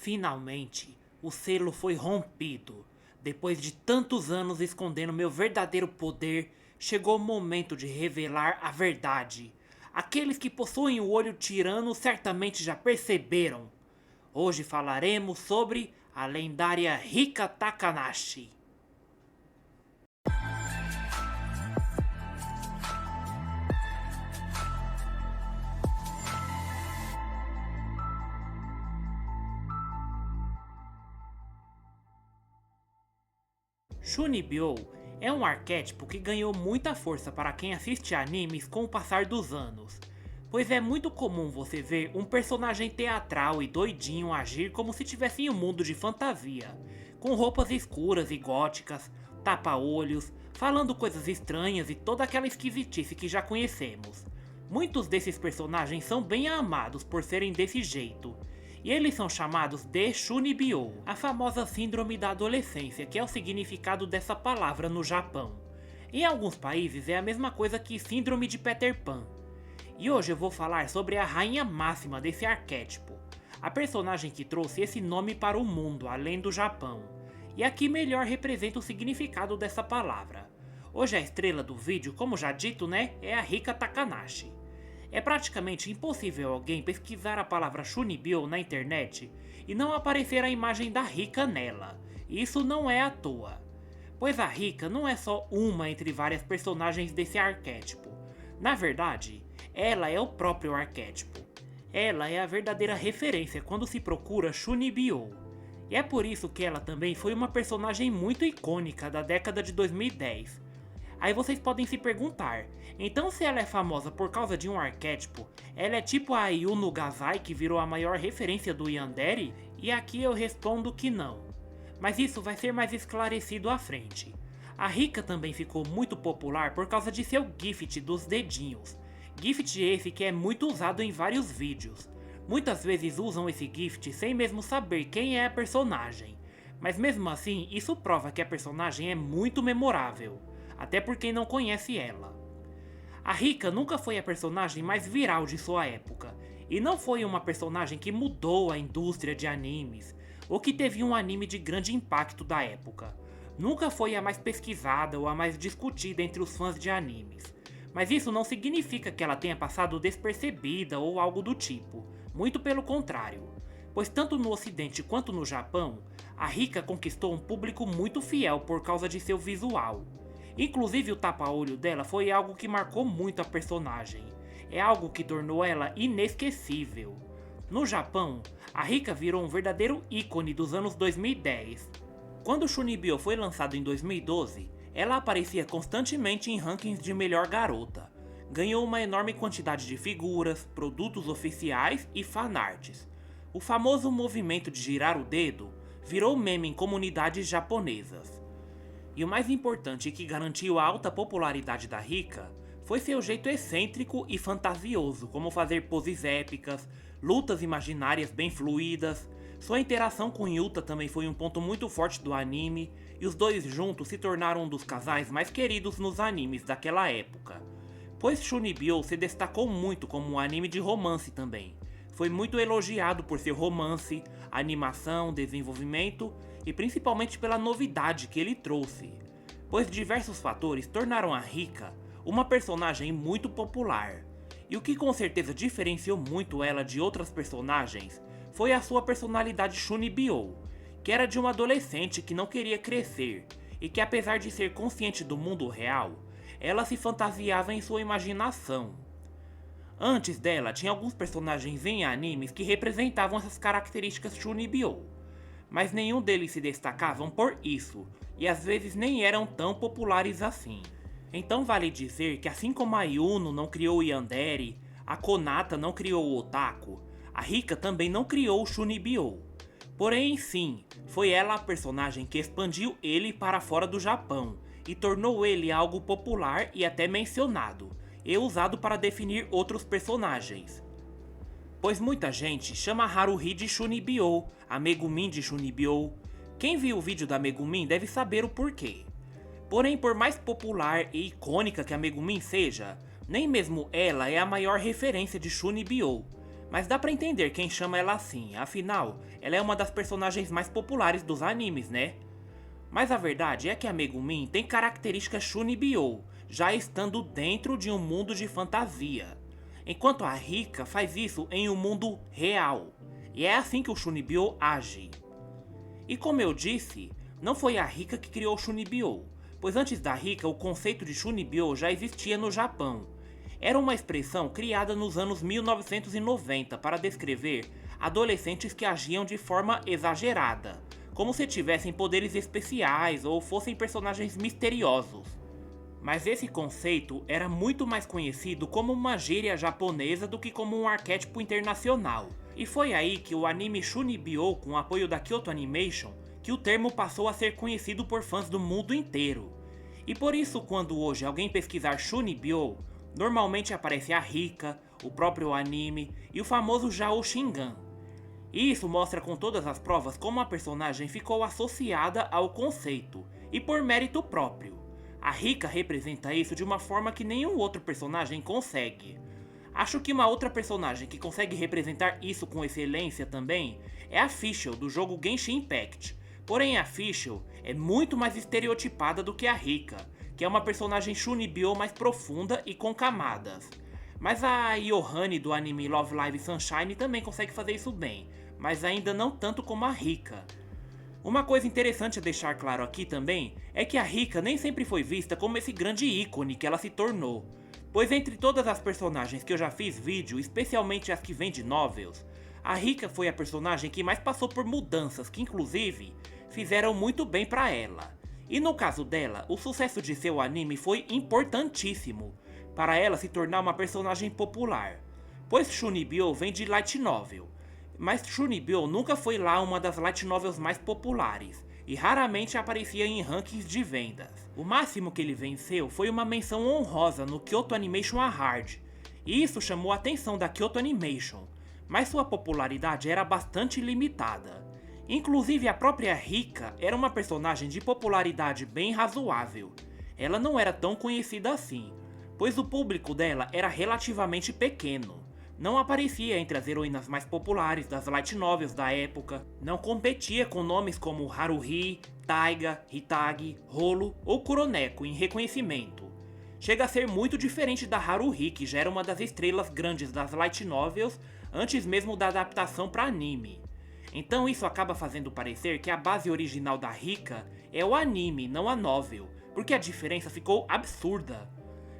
Finalmente, o selo foi rompido. Depois de tantos anos escondendo meu verdadeiro poder, chegou o momento de revelar a verdade. Aqueles que possuem o olho tirano certamente já perceberam. Hoje falaremos sobre a lendária Rika Takanashi. Shunibyo é um arquétipo que ganhou muita força para quem assiste animes com o passar dos anos, pois é muito comum você ver um personagem teatral e doidinho agir como se tivesse em um mundo de fantasia, com roupas escuras e góticas, tapa-olhos, falando coisas estranhas e toda aquela esquisitice que já conhecemos. Muitos desses personagens são bem amados por serem desse jeito, e eles são chamados de Shunibyo, a famosa síndrome da adolescência, que é o significado dessa palavra no Japão. Em alguns países é a mesma coisa que síndrome de Peter Pan. E hoje eu vou falar sobre a rainha máxima desse arquétipo, a personagem que trouxe esse nome para o mundo além do Japão, e a que melhor representa o significado dessa palavra. Hoje a estrela do vídeo, como já dito, né, é a Rika Takanashi. É praticamente impossível alguém pesquisar a palavra Shunibyo na internet e não aparecer a imagem da Rika nela. E isso não é à toa, pois a Rika não é só uma entre várias personagens desse arquétipo. Na verdade, ela é o próprio arquétipo. Ela é a verdadeira referência quando se procura Shunibyo. E é por isso que ela também foi uma personagem muito icônica da década de 2010. Aí vocês podem se perguntar, então se ela é famosa por causa de um arquétipo, ela é tipo a Ayuno Gazai que virou a maior referência do Yandere? E aqui eu respondo que não. Mas isso vai ser mais esclarecido à frente. A Rika também ficou muito popular por causa de seu gift dos dedinhos. Gift esse que é muito usado em vários vídeos. Muitas vezes usam esse gift sem mesmo saber quem é a personagem. Mas mesmo assim, isso prova que a personagem é muito memorável, até por quem não conhece ela. A Rika nunca foi a personagem mais viral de sua época, e não foi uma personagem que mudou a indústria de animes, ou que teve um anime de grande impacto da época. Nunca foi a mais pesquisada ou a mais discutida entre os fãs de animes. Mas isso não significa que ela tenha passado despercebida ou algo do tipo, muito pelo contrário. Pois tanto no ocidente quanto no Japão, a Rika conquistou um público muito fiel por causa de seu visual. Inclusive o tapa-olho dela foi algo que marcou muito a personagem. É algo que tornou ela inesquecível. No Japão, a Rika virou um verdadeiro ícone dos anos 2010. Quando Shunibyo foi lançado em 2012, ela aparecia constantemente em rankings de melhor garota. Ganhou uma enorme quantidade de figuras, produtos oficiais e fanarts. O famoso movimento de girar o dedo virou meme em comunidades japonesas. E o mais importante que garantiu a alta popularidade da Rika foi seu jeito excêntrico e fantasioso, como fazer poses épicas, lutas imaginárias bem fluídas. Sua interação com Yuta também foi um ponto muito forte do anime, e os dois juntos se tornaram um dos casais mais queridos nos animes daquela época. Pois Shunibyo se destacou muito como um anime de romance também. Foi muito elogiado por seu romance, animação, desenvolvimento e principalmente pela novidade que ele trouxe, pois diversos fatores tornaram a Rika uma personagem muito popular. E o que com certeza diferenciou muito ela de outras personagens foi a sua personalidade Shunibyo, que era de uma adolescente que não queria crescer e que, apesar de ser consciente do mundo real, ela se fantasiava em sua imaginação. Antes dela, tinha alguns personagens em animes que representavam essas características Shunibyo, mas nenhum deles se destacavam por isso, e às vezes nem eram tão populares assim. Então vale dizer que assim como a Yuno não criou o Yandere, a Konata não criou o Otaku, a Rika também não criou o Shunibyo. Porém sim, foi ela a personagem que expandiu ele para fora do Japão, e tornou ele algo popular e até mencionado, e usado para definir outros personagens. Pois muita gente chama Haruhi de Shunibyo, a Megumin de Shunibyo. Quem viu o vídeo da Megumin deve saber o porquê. Porém, por mais popular e icônica que a Megumin seja, nem mesmo ela é a maior referência de Shunibyo. Mas dá pra entender quem chama ela assim, afinal, ela é uma das personagens mais populares dos animes, né? Mas a verdade é que a Megumin tem características Shunibyo, já estando dentro de um mundo de fantasia, enquanto a Rika faz isso em um mundo real, e é assim que o Shunibyo age. E como eu disse, não foi a Rika que criou o Shunibyo, pois antes da Rika o conceito de Shunibyo já existia no Japão. Era uma expressão criada nos anos 1990 para descrever adolescentes que agiam de forma exagerada, como se tivessem poderes especiais ou fossem personagens misteriosos. Mas esse conceito era muito mais conhecido como uma gíria japonesa do que como um arquétipo internacional. E foi aí que o anime Shunibyo, com o apoio da Kyoto Animation, que o termo passou a ser conhecido por fãs do mundo inteiro. E por isso, quando hoje alguém pesquisar Shunibyo, normalmente aparece a Rika, o próprio anime e o famoso Jao Shingan. E isso mostra com todas as provas como a personagem ficou associada ao conceito, e por mérito próprio. A Rika representa isso de uma forma que nenhum outro personagem consegue. Acho que uma outra personagem que consegue representar isso com excelência também é a Fischl do jogo Genshin Impact. Porém a Fischl é muito mais estereotipada do que a Rika, que é uma personagem Shunibyo mais profunda e com camadas. Mas a Yohane do anime Love Live Sunshine também consegue fazer isso bem, mas ainda não tanto como a Rika. Uma coisa interessante a deixar claro aqui também é que a Rika nem sempre foi vista como esse grande ícone que ela se tornou, pois entre todas as personagens que eu já fiz vídeo, especialmente as que vêm de novels, a Rika foi a personagem que mais passou por mudanças que inclusive fizeram muito bem pra ela. E no caso dela, o sucesso de seu anime foi importantíssimo para ela se tornar uma personagem popular, pois Shunibyo vem de light novel, mas Shunibyo nunca foi lá uma das light novels mais populares, e raramente aparecia em rankings de vendas. O máximo que ele venceu foi uma menção honrosa no Kyoto Animation Award, e isso chamou a atenção da Kyoto Animation, mas sua popularidade era bastante limitada. Inclusive a própria Rika era uma personagem de popularidade bem razoável. Ela não era tão conhecida assim, pois o público dela era relativamente pequeno. Não aparecia entre as heroínas mais populares das light novels da época, não competia com nomes como Haruhi, Taiga, Hitagi, Rolo ou Kuroneko em reconhecimento. Chega a ser muito diferente da Haruhi, que já era uma das estrelas grandes das light novels antes mesmo da adaptação para anime. Então isso acaba fazendo parecer que a base original da Rika é o anime, não a novel, porque a diferença ficou absurda.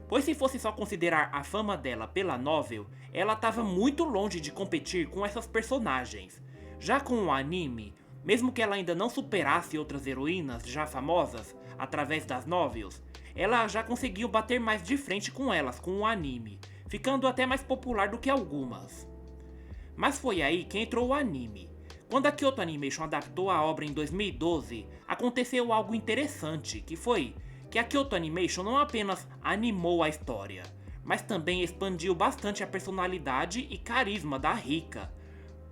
Pois se fosse só considerar a fama dela pela novel, ela estava muito longe de competir com essas personagens. Já com o anime, mesmo que ela ainda não superasse outras heroínas já famosas através das novels, ela já conseguiu bater mais de frente com elas com o anime, ficando até mais popular do que algumas. Mas foi aí que entrou o anime. Quando a Kyoto Animation adaptou a obra em 2012, aconteceu algo interessante, que foi que a Kyoto Animation não apenas animou a história, mas também expandiu bastante a personalidade e carisma da Rika,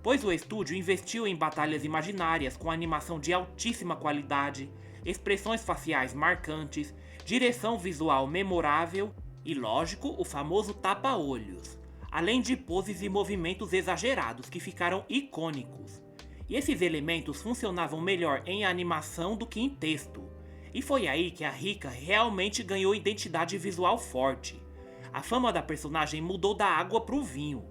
pois o estúdio investiu em batalhas imaginárias com animação de altíssima qualidade, expressões faciais marcantes, direção visual memorável e, lógico, o famoso tapa-olhos, além de poses e movimentos exagerados que ficaram icônicos. E esses elementos funcionavam melhor em animação do que em texto. E foi aí que a Rika realmente ganhou identidade visual forte. A fama da personagem mudou da água pro vinho.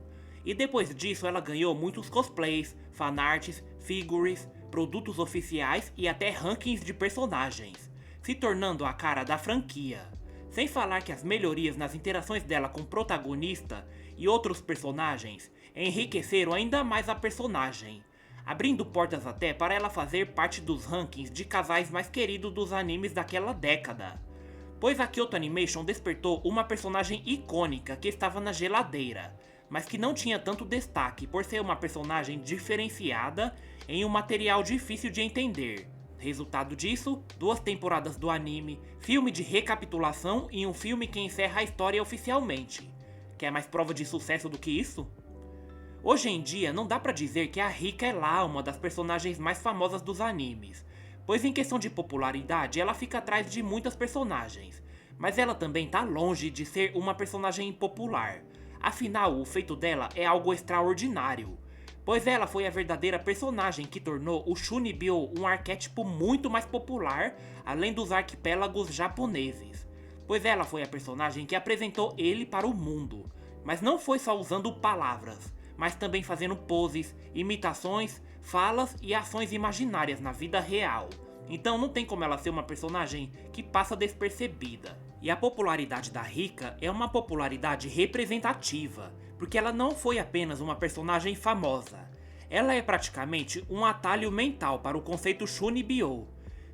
E depois disso ela ganhou muitos cosplays, fanarts, figures, produtos oficiais e até rankings de personagens, se tornando a cara da franquia. Sem falar que as melhorias nas interações dela com o protagonista e outros personagens enriqueceram ainda mais a personagem, abrindo portas até para ela fazer parte dos rankings de casais mais queridos dos animes daquela década. Pois a Kyoto Animation despertou uma personagem icônica que estava na geladeira, mas que não tinha tanto destaque por ser uma personagem diferenciada em um material difícil de entender. Resultado disso, 2 temporadas do anime, filme de recapitulação e um filme que encerra a história oficialmente. Quer mais prova de sucesso do que isso? Hoje em dia não dá pra dizer que a Rika é lá uma das personagens mais famosas dos animes, pois em questão de popularidade ela fica atrás de muitas personagens, mas ela também tá longe de ser uma personagem popular. Afinal, o feito dela é algo extraordinário, pois ela foi a verdadeira personagem que tornou o Chunibyo um arquétipo muito mais popular, além dos arquipélagos japoneses. Pois ela foi a personagem que apresentou ele para o mundo, mas não foi só usando palavras, mas também fazendo poses, imitações, falas e ações imaginárias na vida real. Então não tem como ela ser uma personagem que passa despercebida. E a popularidade da Rika é uma popularidade representativa, porque ela não foi apenas uma personagem famosa. Ela é praticamente um atalho mental para o conceito Chunibyo.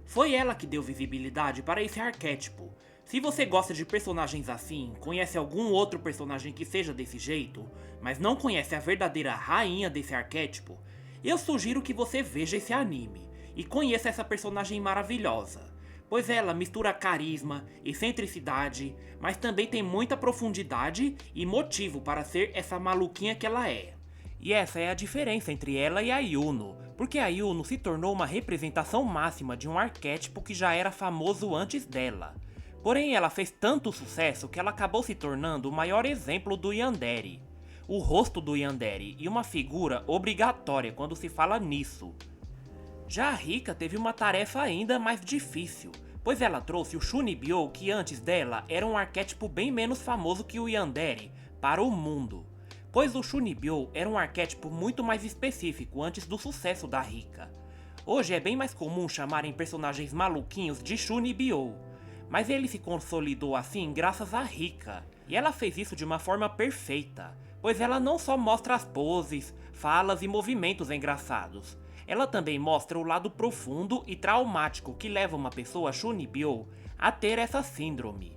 Foi ela que deu visibilidade para esse arquétipo. Se você gosta de personagens assim, conhece algum outro personagem que seja desse jeito, mas não conhece a verdadeira rainha desse arquétipo, eu sugiro que você veja esse anime e conheça essa personagem maravilhosa, pois ela mistura carisma, excentricidade, mas também tem muita profundidade e motivo para ser essa maluquinha que ela é. E essa é a diferença entre ela e a Yuno, porque a Yuno se tornou uma representação máxima de um arquétipo que já era famoso antes dela. Porém, ela fez tanto sucesso que ela acabou se tornando o maior exemplo do yandere. O rosto do yandere e uma figura obrigatória quando se fala nisso. Já a Rika teve uma tarefa ainda mais difícil, pois ela trouxe o Chunibyo, que antes dela era um arquétipo bem menos famoso que o yandere, para o mundo. Pois o Chunibyo era um arquétipo muito mais específico antes do sucesso da Rika. Hoje é bem mais comum chamarem personagens maluquinhos de Chunibyo, mas ele se consolidou assim graças à Rika, e ela fez isso de uma forma perfeita, pois ela não só mostra as poses, falas e movimentos engraçados, ela também mostra o lado profundo e traumático que leva uma pessoa Chunibyo a ter essa síndrome.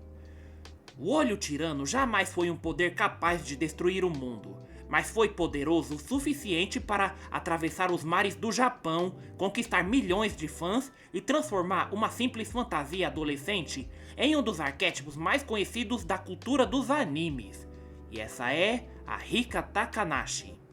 O Olho Tirano jamais foi um poder capaz de destruir o mundo, mas foi poderoso o suficiente para atravessar os mares do Japão, conquistar milhões de fãs e transformar uma simples fantasia adolescente em um dos arquétipos mais conhecidos da cultura dos animes. E essa é a Rika Takanashi.